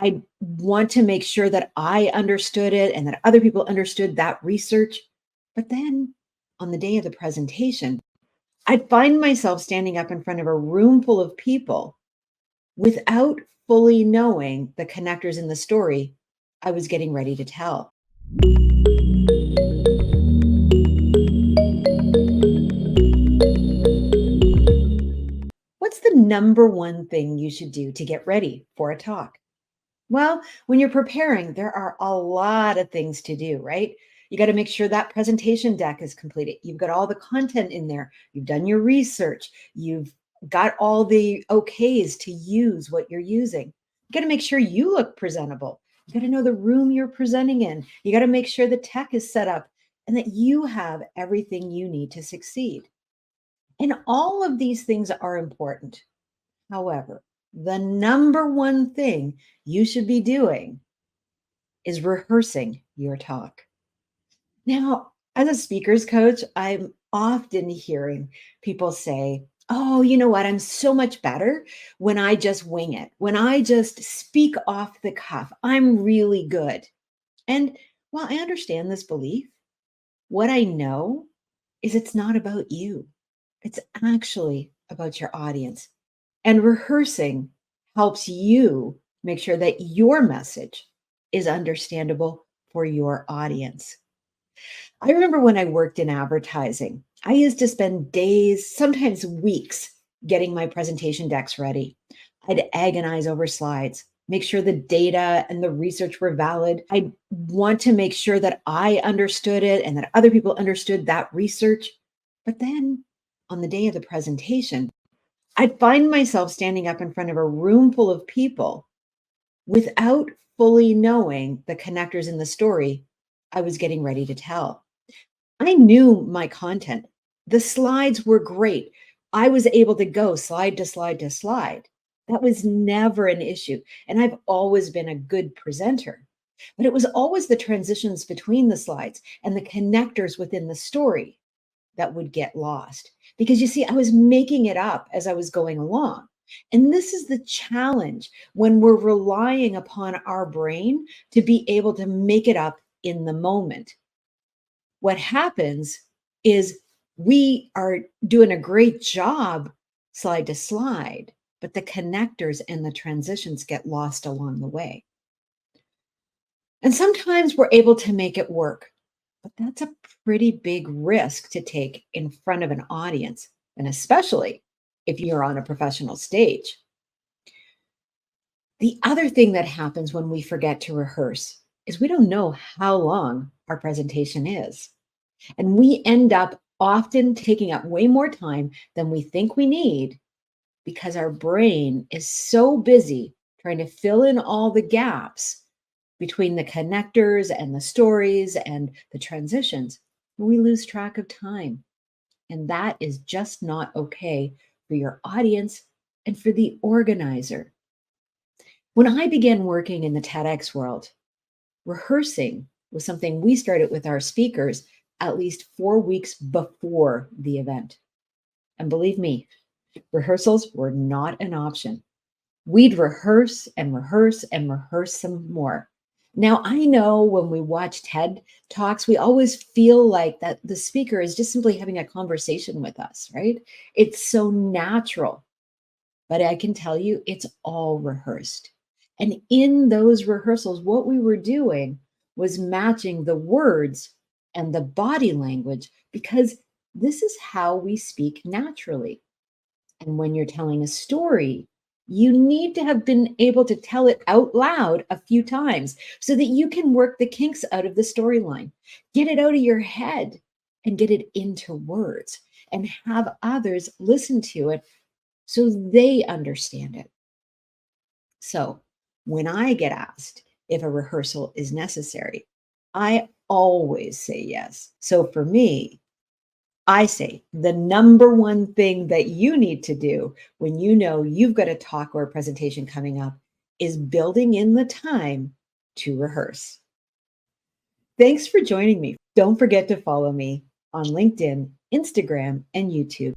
I want to make sure that I understood it and that other people understood that research. But then on the day of the presentation, I'd find myself standing up in front of a room full of people without fully knowing the connectors in the story I was getting ready to tell. What's the number one thing you should do to get ready for a talk? Well, when you're preparing, there are a lot of things to do, right? You got to make sure that presentation deck is completed. You've got all the content in there. You've done your research. You've got all the okays to use what you're using. You got to make sure you look presentable. You got to know the room you're presenting in. You got to make sure the tech is set up and that you have everything you need to succeed. And all of these things are important. However, the number one thing you should be doing is rehearsing your talk. Now, as a speakers coach, I'm often hearing people say, "Oh, you know what? I'm so much better when I just wing it, when I just speak off the cuff. I'm really good." And while I understand this belief, what I know is it's not about you. It's actually about your audience. And rehearsing helps you make sure that your message is understandable for your audience. I remember when I worked in advertising, I used to spend days, sometimes weeks, getting my presentation decks ready. I'd agonize over slides, make sure the data and the research were valid. I want to make sure that I understood it and that other people understood that research. But then on the day of the presentation, I'd find myself standing up in front of a room full of people without fully knowing the connectors in the story I was getting ready to tell. I knew my content. The slides were great. I was able to go slide to slide to slide. That was never an issue. And I've always been a good presenter. But it was always the transitions between the slides and the connectors within the story that would get lost. Because you see, I was making it up as I was going along. And this is the challenge when we're relying upon our brain to be able to make it up in the moment. What happens is we are doing a great job slide to slide, but the connectors and the transitions get lost along the way. And sometimes we're able to make it work, but that's a pretty big risk to take in front of an audience, and especially if you're on a professional stage. The other thing that happens when we forget to rehearse is we don't know how long our presentation is. And we end up often taking up way more time than we think we need because our brain is so busy trying to fill in all the gaps between the connectors and the stories and the transitions. We lose track of time. And that is just not okay for your audience and for the organizer. When I began working in the TEDx world, rehearsing was something we started with our speakers at least 4 weeks before the event. And believe me, rehearsals were not an option. We'd rehearse and rehearse and rehearse some more. Now, I know when we watch TED Talks, we always feel like that the speaker is just simply having a conversation with us, right? It's so natural. But I can tell you, it's all rehearsed. And in those rehearsals, what we were doing was matching the words and the body language because this is how we speak naturally. And when you're telling a story, you need to have been able to tell it out loud a few times so that you can work the kinks out of the storyline, get it out of your head and get it into words and have others listen to it so they understand it. So when I get asked if a rehearsal is necessary, I always say yes. So for me, I say the number one thing that you need to do when you know you've got a talk or a presentation coming up is building in the time to rehearse. Thanks for joining me. Don't forget to follow me on LinkedIn, Instagram, and YouTube.